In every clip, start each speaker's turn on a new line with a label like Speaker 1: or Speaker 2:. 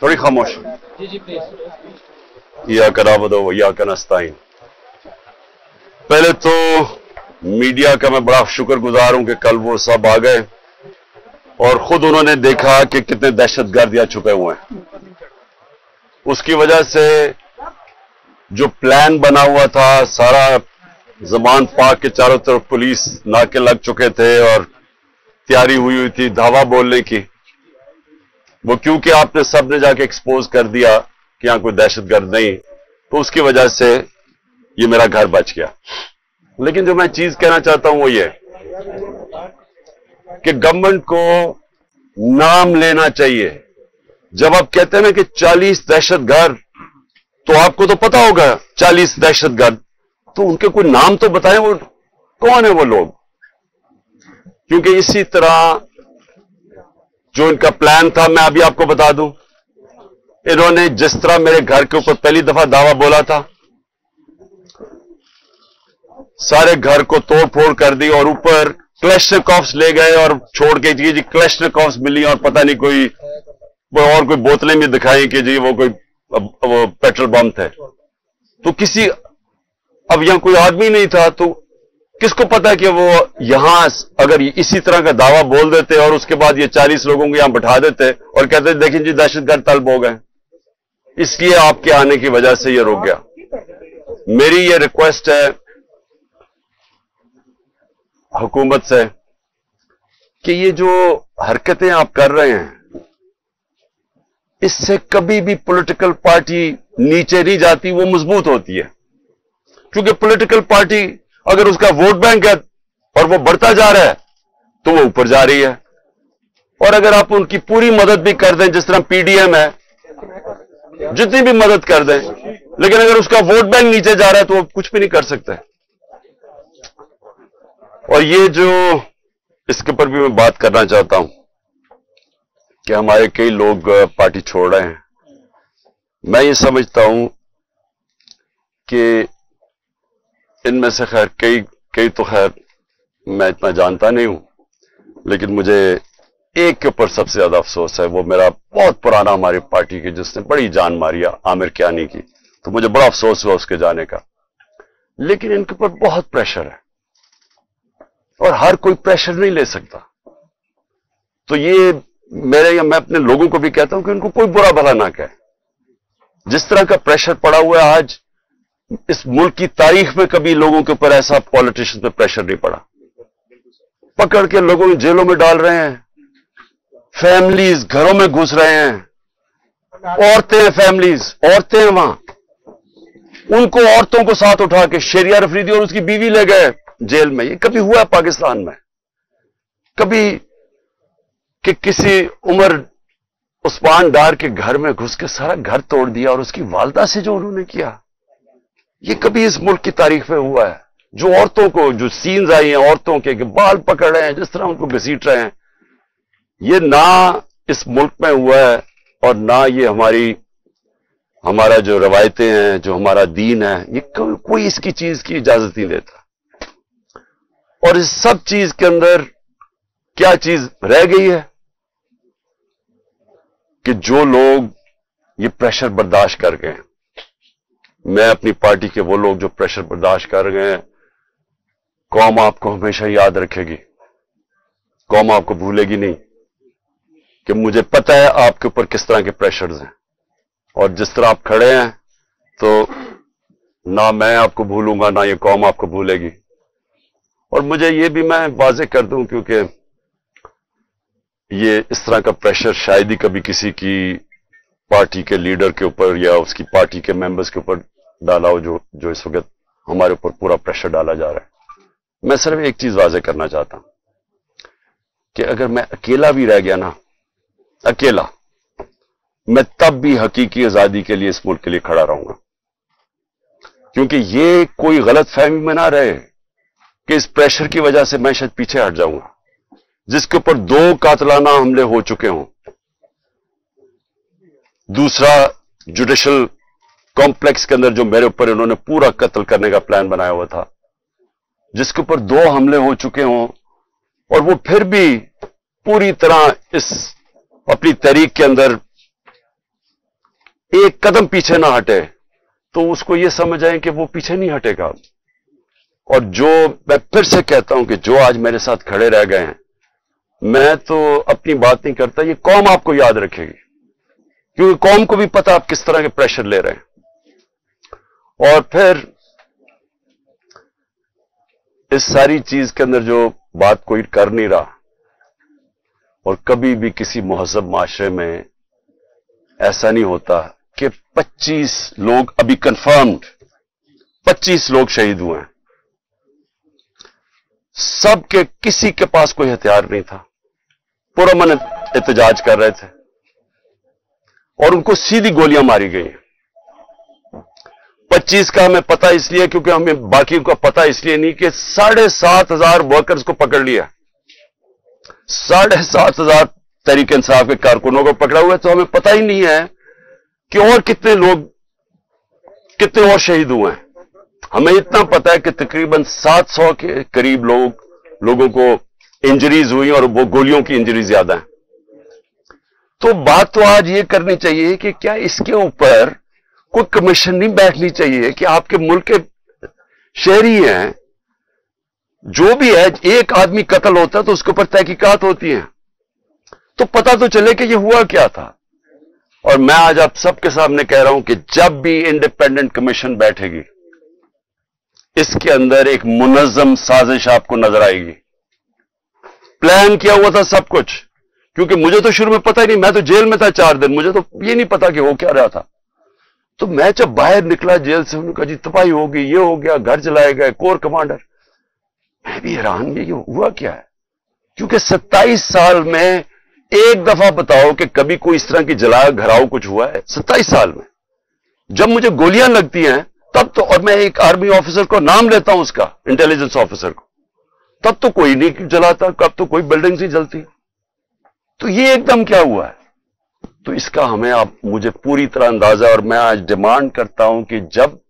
Speaker 1: थोड़ी खामोश। इय्याक नअबुदु व इय्याक नस्तईन। पहले तो मीडिया का मैं बड़ा शुक्रगुजार हूं कि कल वो सब आ गए और खुद उन्होंने देखा कि कितने दहशतगर्द यहाँ छुपे हुए हैं। उसकी वजह से जो प्लान बना हुआ था, सारा ज़मान पाक के चारों तरफ पुलिस नाके लग चुके थे और तैयारी हुई थी धावा बोलने की, वो क्योंकि आपने सबने जाके एक्सपोज कर दिया कि यहां कोई दहशतगर्द नहीं, तो उसकी वजह से ये मेरा घर बच गया। लेकिन जो मैं चीज कहना चाहता हूं वो ये कि गवर्नमेंट को नाम लेना चाहिए। जब आप कहते हैं ना कि 40 दहशतगर्द, तो आपको तो पता होगा 40 दहशतगर्द, तो उनके कोई नाम तो बताएं, वो कौन है वो लोग। क्योंकि इसी तरह जो इनका प्लान था, मैं अभी आपको बता दूं, इन्होंने जिस तरह मेरे घर के ऊपर पहली दफा दावा बोला था, सारे घर को तोड़ फोड़ कर दी और ऊपर क्लैशनिकोव्स ले गए और छोड़ के जी क्लैशनिकोव्स मिली और पता नहीं कोई और कोई बोतलें भी दिखाई कि जी वो कोई वो पेट्रोल बम थे। तो किसी, अब यहां कोई आदमी नहीं था, तो किसको पता कि वो यहां अगर इसी तरह का दावा बोल देते और उसके बाद ये 40 लोगों को यहां बैठा देते और कहते देखिए जी दहशतगर्द तलब हो गए। इसलिए आपके आने की वजह से ये रुक गया। मेरी ये रिक्वेस्ट है हुकूमत से कि ये जो हरकतें आप कर रहे हैं, इससे कभी भी पॉलिटिकल पार्टी नीचे नहीं जाती, वो मजबूत होती है। क्योंकि पॉलिटिकल पार्टी अगर उसका वोट बैंक है और वो बढ़ता जा रहा है तो वो ऊपर जा रही है। और अगर आप उनकी पूरी मदद भी कर दें, जिस तरह पीडीएम है, जितनी भी मदद कर दें, लेकिन अगर उसका वोट बैंक नीचे जा रहा है तो वो कुछ भी नहीं कर सकते। और ये जो इसके ऊपर भी मैं बात करना चाहता हूं कि हमारे कई लोग पार्टी छोड़ रहे हैं। मैं ये समझता हूं कि इनमें से खैर कई तो खैर मैं इतना जानता नहीं हूं, लेकिन मुझे एक के ऊपर सबसे ज्यादा अफसोस है। वो मेरा बहुत पुराना हमारी पार्टी की, जिसने बड़ी जान मारी, आमिर कियानी की, तो मुझे बड़ा अफसोस हुआ उसके जाने का। लेकिन इनके ऊपर बहुत प्रेशर है और हर कोई प्रेशर नहीं ले सकता। तो ये मैं अपने लोगों को भी कहता हूं कि उनको कोई बुरा भला ना कहे। जिस तरह का प्रेशर पड़ा हुआ है आज, इस मुल्क की तारीख में कभी लोगों के ऊपर ऐसा पॉलिटिशियंस पे प्रेशर नहीं पड़ा। पकड़ के लोगों को जेलों में डाल रहे हैं, फैमिलीज घरों में घुस रहे हैं, औरतें हैं, फैमिलीज औरतें हैं वहां, उनको औरतों को साथ उठा के शेरिया अफरीदी और उसकी बीवी ले गए जेल में। ये कभी हुआ पाकिस्तान में? कभी कि किसी उमर उस्मान डार के घर में घुस के सारा घर तोड़ दिया और उसकी वालदा से जो उन्होंने किया, ये कभी इस मुल्क की तारीख में हुआ है? जो औरतों को, जो सीन्स आई हैं औरतों के बाल पकड़ रहे हैं, जिस तरह उनको घसीट रहे हैं, ये ना इस मुल्क में हुआ है और ना ये हमारा जो रवायतें हैं, जो हमारा दीन है, ये कोई इसकी चीज की इजाजत नहीं देता। और इस सब चीज के अंदर क्या चीज रह गई है कि जो लोग ये प्रेशर बर्दाश्त कर गए, मैं अपनी पार्टी के वो लोग जो प्रेशर बर्दाश्त कर गए, कौम आपको हमेशा याद रखेगी, कौम आपको भूलेगी नहीं। कि मुझे पता है आपके ऊपर किस तरह के प्रेशर्स हैं और जिस तरह आप खड़े हैं, तो ना मैं आपको भूलूंगा ना ये कौम आपको भूलेगी। और मुझे ये भी मैं वाज़ेह कर दूं, क्योंकि ये इस तरह का प्रेशर शायद ही कभी किसी की पार्टी के लीडर के ऊपर या उसकी पार्टी के मेंबर्स के ऊपर डाला हो, जो इस वक्त हमारे ऊपर पूरा प्रेशर डाला जा रहा है। मैं सिर्फ एक चीज वाज़ेह करना चाहता हूं कि अगर मैं अकेला भी रह गया ना, अकेला, मैं तब भी हकीकी आजादी के लिए इस मुल्क के लिए खड़ा रहूंगा। क्योंकि ये कोई गलत फहमी में ना रहे कि इस प्रेशर की वजह से मैं शायद पीछे हट जाऊंगा। जिसके ऊपर 2 कातलाना हमले हो चुके हों, दूसरा जुडिशल कॉम्प्लेक्स के अंदर जो मेरे ऊपर इन्होंने पूरा कत्ल करने का प्लान बनाया हुआ था, जिसके ऊपर 2 हमले हो चुके हों और वो फिर भी पूरी तरह इस अपनी तहरीक के अंदर एक कदम पीछे ना हटे तो उसको ये समझ आए कि वो पीछे नहीं हटेगा। और जो मैं फिर से कहता हूं कि जो आज मेरे साथ खड़े रह गए हैं, मैं तो अपनी बात नहीं करता, ये कौम आपको याद रखेगी, क्योंकि कौम को भी पता आप किस तरह के प्रेशर ले रहे हैं। और फिर इस सारी चीज के अंदर जो बात कोई कर नहीं रहा, और कभी भी किसी मुहज़्ज़ब माशरे में ऐसा नहीं होता कि 25 लोग अभी कंफर्म्ड 25 लोग शहीद हुए हैं, सबके किसी के पास कोई हथियार नहीं था, पुरअमन एहतजाज कर रहे थे और उनको सीधी गोलियां मारी गई। 25 का हमें पता इसलिए क्योंकि हमें बाकी का पता इसलिए नहीं कि 7,500 वर्कर्स को पकड़ लिया, 7,500 तहरीक इंसाफ के कारकुनों को पकड़ा हुआ है, तो हमें पता ही नहीं है कि और कितने और शहीद हुए हैं। हमें इतना पता है कि तकरीबन 700 के करीब लोगों को इंजरीज हुई और वो गोलियों की इंजरी ज्यादा है। तो बात तो आज ये करनी चाहिए कि क्या इसके ऊपर कोई कमीशन नहीं बैठनी चाहिए कि आपके मुल्क के शहरी हैं, जो भी है, एक आदमी कत्ल होता है तो उसके ऊपर तहकीकात होती है, तो पता तो चले कि ये हुआ क्या था। और मैं आज आप सबके सामने कह रहा हूं कि जब भी इंडिपेंडेंट कमीशन बैठेगी, इसके अंदर एक मुनज़्ज़म साजिश आपको नजर आएगी। प्लान किया हुआ था सब कुछ, क्योंकि मुझे तो शुरू में पता ही नहीं, मैं तो जेल में था 4 दिन, मुझे तो ये नहीं पता कि हो क्या रहा था। तो मैं जब बाहर निकला जेल से, उन्होंने कहा जी तबाही हो गई, ये हो गया, घर जलाए गए, कोर कमांडर। मैं भी हैरान, ये हुआ क्या है, क्योंकि 27 साल में एक दफा बताओ कि कभी कोई इस तरह की जला घराव कुछ हुआ है 27 साल में। जब मुझे गोलियां लगती हैं तब तो, और मैं एक आर्मी ऑफिसर को नाम लेता हूं उसका, इंटेलिजेंस ऑफिसर को, तब तो कोई नहीं जलाता, कब तो कोई बिल्डिंग नहीं जलती। तो ये एकदम क्या हुआ है? तो इसका मुझे पूरी तरह अंदाजा, और मैं आज डिमांड करता हूं कि जब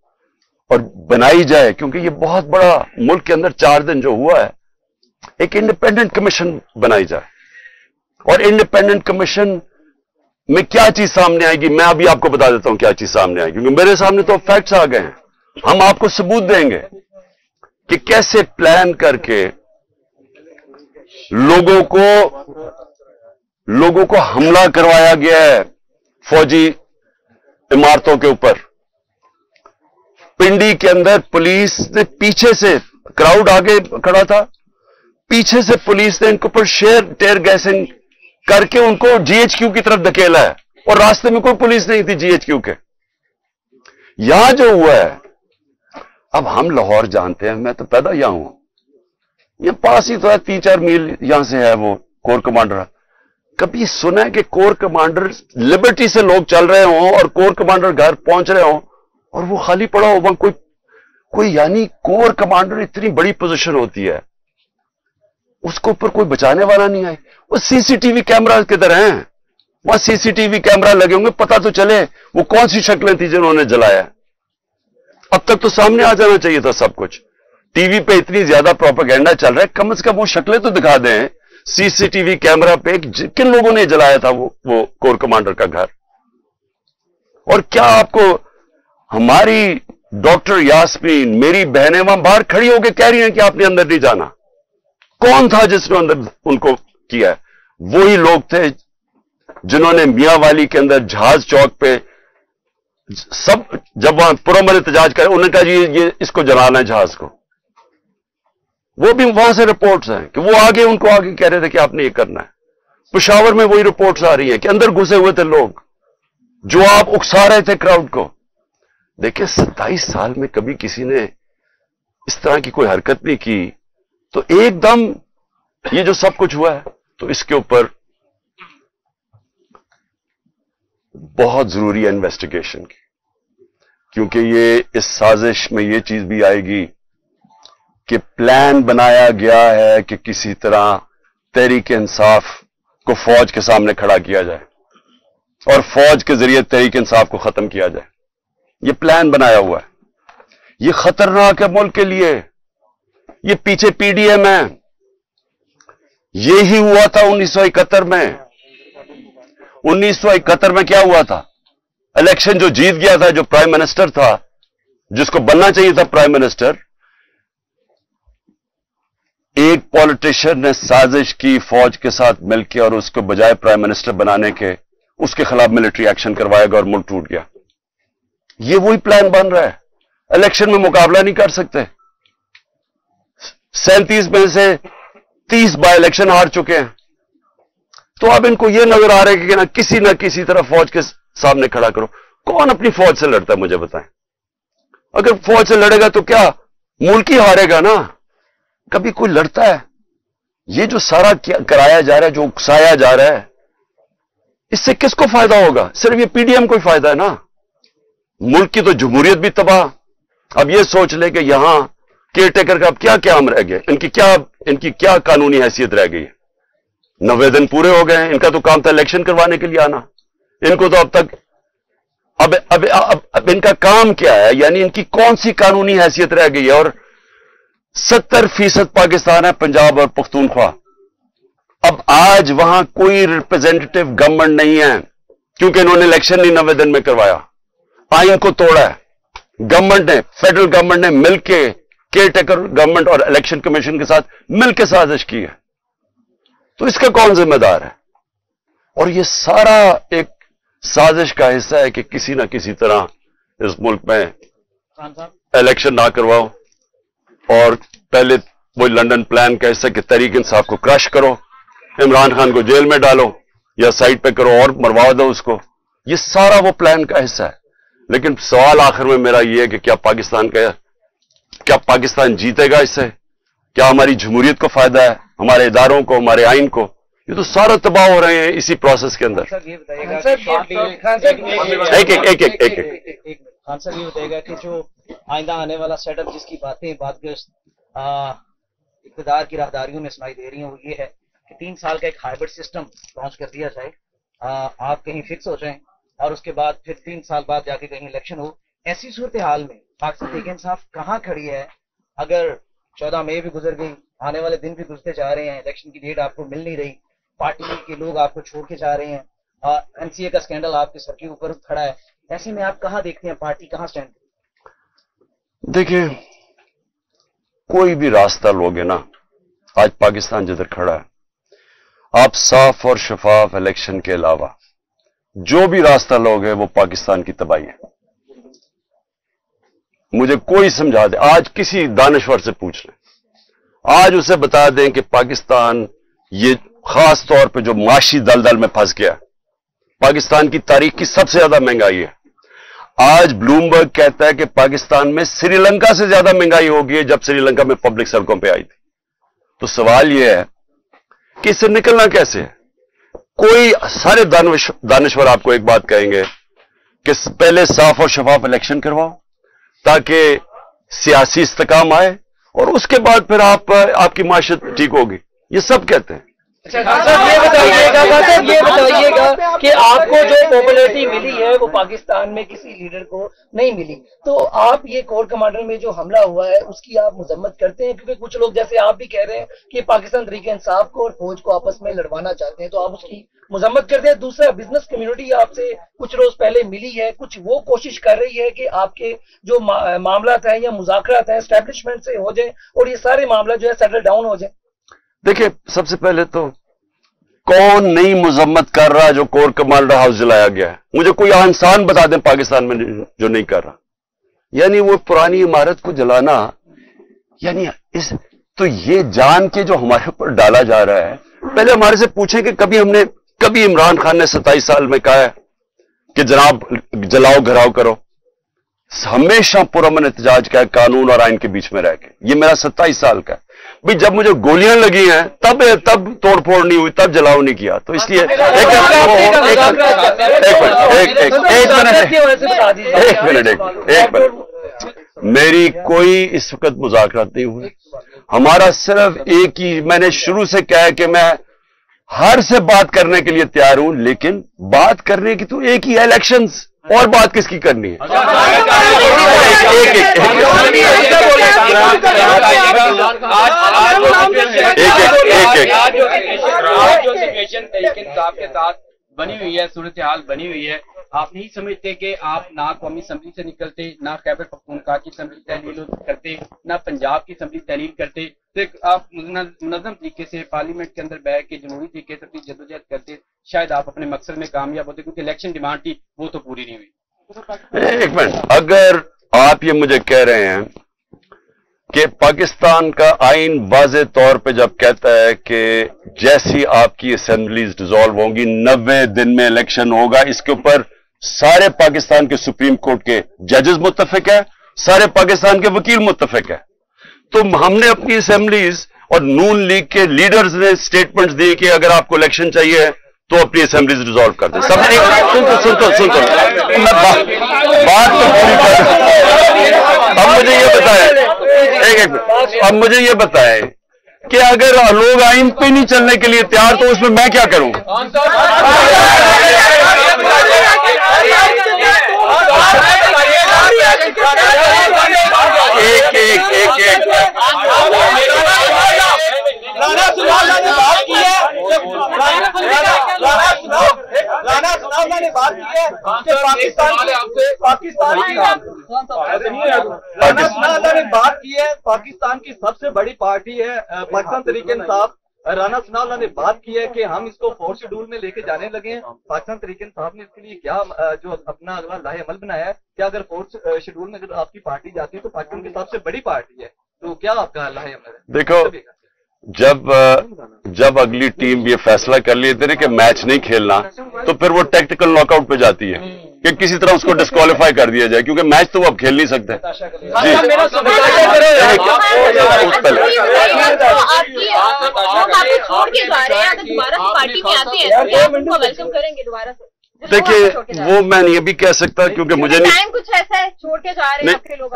Speaker 1: और बनाई जाए, क्योंकि ये बहुत बड़ा मुल्क के अंदर 4 दिन जो हुआ है, एक इंडिपेंडेंट कमीशन बनाई जाए। और इंडिपेंडेंट कमीशन में क्या चीज सामने आएगी, मैं अभी आपको बता देता हूं क्या चीज सामने आएगी, क्योंकि मेरे सामने तो फैक्ट्स आ गए हैं। हम आपको सबूत देंगे कि कैसे प्लान करके लोगों को हमला करवाया गया है फौजी इमारतों के ऊपर। पिंडी के अंदर पुलिस ने पीछे से, क्राउड आगे खड़ा था, पीछे से पुलिस ने इनके ऊपर टेयर गैसिंग करके उनको जीएचक्यू की तरफ धकेला है, और रास्ते में कोई पुलिस नहीं थी जीएचक्यू के। यहां जो हुआ है, अब हम लाहौर जानते हैं, मैं तो पैदा यहां हूं, ये पास ही तो है, 3-4 मील यहां से है वो कोर कमांडर। कभी सुना है कि कोर कमांडर लिबर्टी से लोग चल रहे हों और कोर कमांडर घर पहुंच रहे हों और वो खाली पड़ा हो वहां कोई यानी कोर कमांडर इतनी बड़ी पोजीशन होती है, उसको ऊपर कोई बचाने वाला नहीं है। वो सीसीटीवी कैमरा किधर हैं? वहां सीसीटीवी कैमरा लगे होंगे, पता तो चले वो कौन सी शक्लें थी जिन्होंने जलाया। अब तक तो सामने आ जाना चाहिए था सब कुछ। टीवी पे इतनी ज्यादा प्रोपेगेंडा चल रहा है, कम से कम वो शक्लें तो दिखा दें सीसीटीवी कैमरा पे किन लोगों ने जलाया था वो कोर कमांडर का घर। और क्या आपको हमारी डॉक्टर यास्मीन, मेरी बहनें वहां बाहर खड़ी होकर कह रही हैं कि आपने अंदर नहीं जाना। कौन था जिसने अंदर उनको किया है? वही लोग थे जिन्होंने मियांवाली के अंदर जहाज चौक पे सब, जब वहां पुरअमन एहतजाज करे, उन्होंने कहा जी ये इसको जलाना है जहाज को। वो भी वहां से रिपोर्ट्स हैं कि वो उनको आगे कह रहे थे कि आपने ये करना है। पेशावर में वही रिपोर्ट्स आ रही हैं कि अंदर घुसे हुए थे लोग जो आप उकसा रहे थे क्राउड को। देखिए 27 साल में कभी किसी ने इस तरह की कोई हरकत नहीं की, तो एकदम ये जो सब कुछ हुआ है, तो इसके ऊपर बहुत जरूरी है इन्वेस्टिगेशन की, क्योंकि ये इस साजिश में ये चीज भी आएगी कि प्लान बनाया गया है कि किसी तरह तहरीक इंसाफ को फौज के सामने खड़ा किया जाए और फौज के जरिए तहरीक इंसाफ को खत्म किया जाए। ये प्लान बनाया हुआ है। ये खतरनाक है मुल्क के लिए। ये पीछे पीडीएम है। ये ही हुआ था 1971 में। 1971 में क्या हुआ था? इलेक्शन जो जीत गया था, जो प्राइम मिनिस्टर था, जिसको बनना चाहिए था प्राइम मिनिस्टर, एक पॉलिटिशियन ने साजिश की फौज के साथ मिलकर और उसको बजाय प्राइम मिनिस्टर बनाने के उसके खिलाफ मिलिट्री एक्शन करवाएगा और मुल्क टूट गया। ये वही प्लान बन रहा है। इलेक्शन में मुकाबला नहीं कर सकते। 37 में से 30 बाय इलेक्शन हार चुके हैं। तो अब इनको यह नजर आ रहा है कि ना किसी तरह फौज के सामने खड़ा करो। कौन अपनी फौज से लड़ता है मुझे बताएं? अगर फौज से लड़ेगा तो क्या मुल्क ही हारेगा ना? कभी कोई लड़ता है? ये जो सारा कराया जा रहा है, जो उकसाया जा रहा है, इससे किसको फायदा होगा? सिर्फ ये पीडीएम को ही फायदा है ना। मुल्क की तो जमहूरियत भी तबाह। अब ये सोच ले कि यहां केयरटेकर का अब क्या काम रह गया, इनकी क्या कानूनी हैसियत रह गई है? 90 दिन पूरे हो गए हैं। इनका तो काम था इलेक्शन करवाने के लिए आना। इनको तो अब तक अब इनका काम क्या है? यानी इनकी कौन सी कानूनी हैसियत रह गई है? और 70% पाकिस्तान है, पंजाब और पख्तूनख्वा। अब आज वहां कोई रिप्रेजेंटेटिव गवर्नमेंट नहीं है क्योंकि इन्होंने इलेक्शन नहीं 90 दिन में करवाया, आइन को तोड़ा है। गवर्नमेंट ने, फेडरल गवर्नमेंट ने मिलकर केयरटेकर गवर्नमेंट और इलेक्शन कमीशन के साथ मिलकर साजिश की है। तो इसका कौन जिम्मेदार है? और ये सारा एक साजिश का हिस्सा है कि किसी ना किसी तरह इस मुल्क में इलेक्शन ना करवाओ और पहले वो लंदन प्लान का हिस्सा कि तहरीक इंसाफ को क्रश करो, इमरान खान को जेल में डालो या साइड पे करो और मरवा दो उसको। ये सारा वो प्लान का हिस्सा है। लेकिन सवाल आखिर में मेरा ये है कि क्या पाकिस्तान जीतेगा इससे? क्या हमारी जमहूरियत को फायदा है, हमारे इदारों को, हमारे आइन को? ये तो सारा तबाह हो रहे हैं इसी प्रोसेस के अंदर।
Speaker 2: खान साहब ये बताइएगा कि जो आइंदा आने वाला सेटअप जिसकी बातें बादगश्त इक़्तिदार की राहदारियों में सुनाई दे रही हैं, वो ये है कि 3 साल का एक हाइब्रिड सिस्टम लॉन्च कर दिया जाए। आप कहीं फिक्स हो जाएं और उसके बाद फिर 3 साल बाद जाके कहीं इलेक्शन हो। ऐसी सूरत हाल में पाकिस्तान तहरीक इंसाफ कहाँ खड़ी है? अगर 14 मई भी गुजर गई, आने वाले दिन भी गुजरते जा रहे हैं, इलेक्शन की डेट आपको मिल नहीं रही, पार्टी के लोग आपको छोड़ के जा रहे हैं, एनसीए का स्कैंडल आपके सर के ऊपर खड़ा है, ऐसे में आप कहाँ देखते हैं पार्टी कहाँ स्टैंड?
Speaker 1: देखिए, कोई भी रास्ता लोगे ना, आज पाकिस्तान जिधर खड़ा है, आप साफ और शफाफ इलेक्शन के अलावा जो भी रास्ता लोगे वो पाकिस्तान की तबाही है। मुझे कोई समझा दे, आज किसी दानिश्वर से पूछ लें, आज उसे बता दें कि पाकिस्तान ये खास तौर पे जो माशी दलदल में फंस गया, पाकिस्तान की तारीख की सबसे ज्यादा महंगाई है। आज ब्लूमबर्ग कहता है कि पाकिस्तान में श्रीलंका से ज्यादा महंगाई हो गई है जब श्रीलंका में पब्लिक सड़कों पे आई थी। तो सवाल यह है कि इससे निकलना कैसे है? कोई सारे दानिश्वर आपको एक बात कहेंगे कि पहले साफ और शफाफ इलेक्शन करवाओ ताकि सियासी इस्तेकाम आए और उसके बाद फिर आपकी माशत ठीक होगी। ये सब कहते हैं।
Speaker 3: ये बताइएगा कि आपको जो पॉपुलैरिटी मिली है वो पाकिस्तान में किसी लीडर को नहीं मिली, तो आप ये कोर कमांडर में जो हमला हुआ है उसकी आप मजम्मत करते हैं? क्योंकि कुछ लोग, जैसे आप भी कह रहे हैं कि पाकिस्तान तहरीक इंसाफ को और फौज को आपस में लड़वाना चाहते हैं, तो आप उसकी मजम्मत करते हैं। दूसरा, बिजनेस कम्युनिटी आपसे कुछ रोज पहले मिली है, कुछ वो कोशिश कर रही है कि आपके जो मामला है या मुज़ाकरात हैं एस्टेब्लिशमेंट से हो जाए और ये सारे मामला जो है सेटल डाउन हो जाए।
Speaker 1: देखिए, सबसे पहले तो कौन नई मजम्मत कर रहा है जो कोर कमांडर हाउस जलाया गया है? मुझे कोई इंसान बता दें पाकिस्तान में जो नहीं कर रहा। यानी वो पुरानी इमारत को जलाना, यानी तो ये जान के जो हमारे ऊपर डाला जा रहा है। पहले हमारे से पूछें कि कभी इमरान खान ने 27 साल में कहा है कि जनाब जलाओ घराव करो? हमेशा पुरअमन एहतजाज का है, कानून और आइन के बीच में रह के। ये मेरा 27 साल का है भाई। जब मुझे गोलियां लगी हैं तब तोड़फोड़ नहीं हुई, तब जलाओ नहीं किया। तो इसलिए एक मिनट, मेरी कोई इस वक्त मुज़ाकरात नहीं हुई। हमारा सिर्फ एक ही, मैंने शुरू से कहा है कि मैं हर से बात करने के लिए तैयार हूं, लेकिन बात करने की तो एक ही है, इलेक्शंस। और बात किसकी करनी है?
Speaker 4: बनी हुई है, सूरत हाल बनी हुई है, आप नहीं समझते कि आप ना कौमी असम्बली से निकलते, ना खैबर पख्तूनख्वा की असम्बली तहलील करते, ना पंजाब की असम्बली तहलील करते, तो आप मुनज़्ज़म तरीके से पार्लियामेंट के अंदर बैठ के जमहूरी तरीके से अपनी जद्दोजहद करते, शायद आप अपने मकसद में कामयाब होते, क्योंकि इलेक्शन डिमांड थी वो तो पूरी नहीं हुई।
Speaker 1: एक मिनट, अगर आप ये मुझे कह रहे हैं कि पाकिस्तान का आइन वाज़े तौर पे जब कहता है कि जैसी आपकी असेंबलीज डिसॉल्व होंगी 90 दिन में इलेक्शन होगा, इसके ऊपर सारे पाकिस्तान के सुप्रीम कोर्ट के जजेस मुत्तफिक है, सारे पाकिस्तान के वकील मुत्तफिक है, तो हमने अपनी असेंबलीज और नून लीग के लीडर्स ने स्टेटमेंट्स दिए कि अगर आपको इलेक्शन चाहिए तो अपनी असेंबलीज डिसॉल्व कर दें। सब सुन मैं बात तो पूरी कर। अब मुझे ये बताएं, एक अब मुझे ये बताएं कि अगर लोग आइन पे नहीं चलने के लिए तैयार तो उसमें मैं क्या करूं? एक
Speaker 5: पाकिस्तान की सबसे बड़ी पार्टी है पाकिस्तान तहरीक इंसाफ। राना सनाउल्लाह ने बात की है कि हम इसको 4 शेड्यूल में लेके जाने लगे हैं। पाकिस्तान तहरीक इंसाफ ने इसके लिए क्या जो अपना अगला लाहे अमल बनाया है, क्या अगर 4 शेड्यूल में अगर आपकी पार्टी जाती है तो पाकिस्तान की सबसे बड़ी पार्टी है, तो क्या आपका लाहे अमल है?
Speaker 1: देखो, जब अगली टीम ये फैसला कर लेते हैं कि मैच नहीं खेलना, तो फिर वो टैक्टिकल नॉकआउट पे जाती है कि किसी तरह उसको डिस्क्वालीफाई कर दिया जाए, क्योंकि मैच तो वो अब खेल नहीं सकते। देखिए, वो मैं ये भी कह सकता, क्योंकि मुझे नहीं,
Speaker 6: कुछ ऐसा है छोड़ के जा रहे हैं आपके लोग।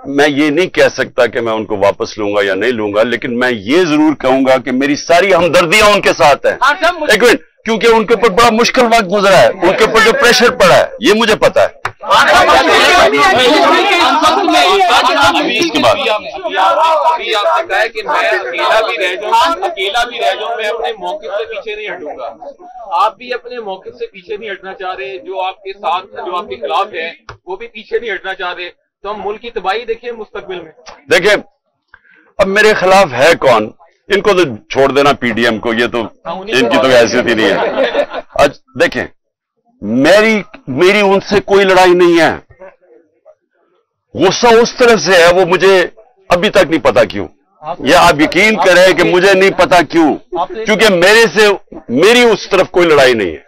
Speaker 1: मैं ये नहीं कह सकता कि मैं उनको वापस लूंगा या नहीं लूंगा, लेकिन मैं ये जरूर कहूंगा कि मेरी सारी हमदर्दियां उनके साथ है। एक मिनट, क्योंकि उनके ऊपर बड़ा मुश्किल वक्त गुजरा है, उनके ऊपर जो प्रेशर पड़ा है ये मुझे पता है।
Speaker 7: इसके बाद अभी आपने कहा है कि मैं अकेला भी रह जाऊं, मैं अपने मौके से पीछे नहीं हटूंगा। आप भी अपने मौके से पीछे नहीं हटना चाह रहे, जो आपके साथ जो आपके खिलाफ है वो भी पीछे नहीं हटना चाह रहे, तो हम मुल्क की तबाही देखें मुस्तकबिल में।
Speaker 1: देखिए, अब मेरे खिलाफ है कौन? इनको तो छोड़ देना पीडीएम को, ये तो इनकी तो हैसियत ही नहीं है। आज देखें, मेरी उनसे कोई लड़ाई नहीं है, गुस्सा उस तरफ से है, वो मुझे अभी तक नहीं पता क्यों, या आप यकीन करें कि मुझे नहीं पता क्यों, क्योंकि मेरी उस तरफ कोई लड़ाई नहीं है।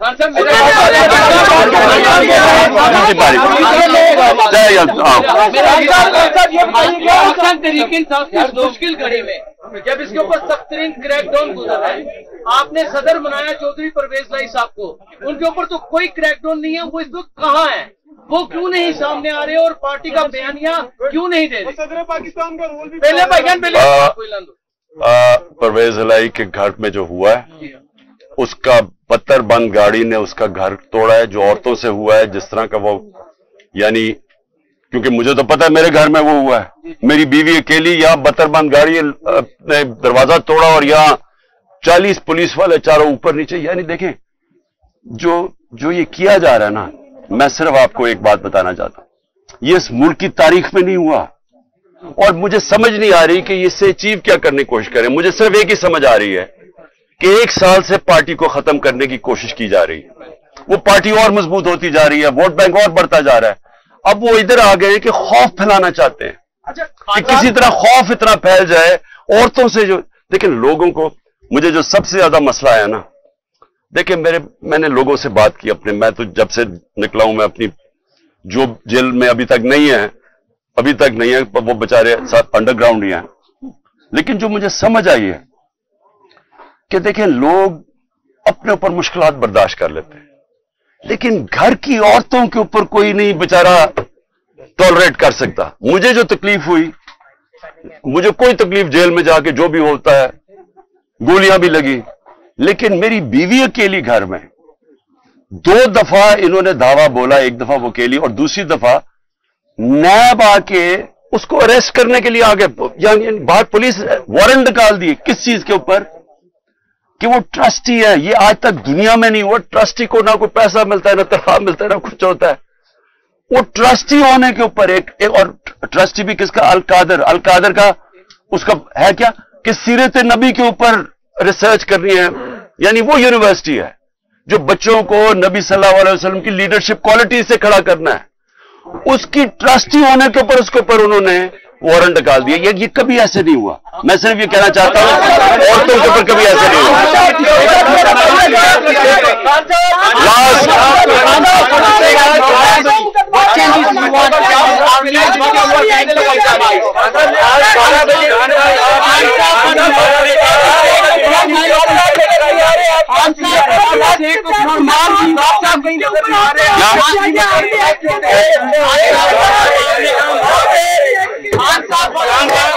Speaker 3: मुश्किल घड़ी में जब इसके ऊपर सख्त तरीन क्रैकडाउन गुजरा है, आपने सदर बनाया चौधरी परवेज लाई साहब को, उनके ऊपर तो कोई क्रैकडाउन नहीं है। वो इस वक्त कहाँ है? वो क्यों नहीं सामने आ रहे और पार्टी का बयानिया क्यों नहीं दे रहे?
Speaker 5: सदर पाकिस्तान का रोल भी
Speaker 1: परवेज लाई के घर में जो हुआ है, उसका बत्तर बंद गाड़ी ने उसका घर तोड़ा है, जो औरतों से हुआ है, जिस तरह का वो, यानी क्योंकि मुझे तो पता है मेरे घर में वो हुआ है, मेरी बीवी अकेली, यहाँ बत्तर बंद गाड़ी ने दरवाजा तोड़ा और यहाँ 40 पुलिस वाले चारों ऊपर नीचे। यानी देखें, जो ये किया जा रहा है ना, मैं सिर्फ आपको एक बात बताना चाहता हूं, ये इस मुल्क की तारीख में नहीं हुआ, और मुझे समझ नहीं आ रही कि इससे अचीव क्या करने की कोशिश करें। मुझे सिर्फ एक ही समझ आ रही है कि 1 साल से पार्टी को खत्म करने की कोशिश की जा रही है, वो पार्टी और मजबूत होती जा रही है, वोट बैंक और बढ़ता जा रहा है। अब वो इधर आ गए कि खौफ फैलाना चाहते हैं कि किसी तरह खौफ इतना फैल जाए औरतों से। जो लेकिन लोगों को, मुझे जो सबसे ज्यादा मसला है ना, देखिए मैंने लोगों से बात की अपने, मैं तो जब से निकला हूं, मैं अपनी जो जेल में अभी तक नहीं है, वो बेचारे साथ अंडरग्राउंड ही हैं, लेकिन जो मुझे समझ आई है कि देखिए, लोग अपने ऊपर मुश्किलात बर्दाश्त कर लेते हैं, लेकिन घर की औरतों के ऊपर कोई नहीं बेचारा टॉलरेट कर सकता। मुझे जो तकलीफ हुई, मुझे कोई तकलीफ जेल में जाके जो भी होता है, गोलियां भी लगी, लेकिन मेरी बीवी अकेली घर में 2 दफा इन्होंने धावा बोला, एक दफा वो अकेली और दूसरी दफा नैब आके उसको अरेस्ट करने के लिए आगे, यानी बाहर पुलिस वारंट निकाल दिए। किस चीज के ऊपर? कि वो ट्रस्टी है। ये आज तक दुनिया में नहीं हुआ। ट्रस्टी को ना कोई पैसा मिलता है, ना तनख्वाह मिलता है, ना कुछ होता है। वो ट्रस्टी होने के ऊपर एक और ट्रस्टी भी किसका? अल कादर का उसका है क्या कि सीरत नबी के ऊपर रिसर्च करनी है, यानी वो यूनिवर्सिटी है जो बच्चों को नबी सल्लल्लाहु अलैहि वसल्लम की लीडरशिप क्वालिटी से खड़ा करना है। उसकी ट्रस्टी होने के ऊपर उसके ऊपर उन्होंने वारंट निकाल दिया। ये कभी ऐसे नहीं हुआ। मैं सिर्फ ये कहना चाहता हूं औरतों के ऊपर कभी ऐसे नहीं हुआ।
Speaker 7: खान साहब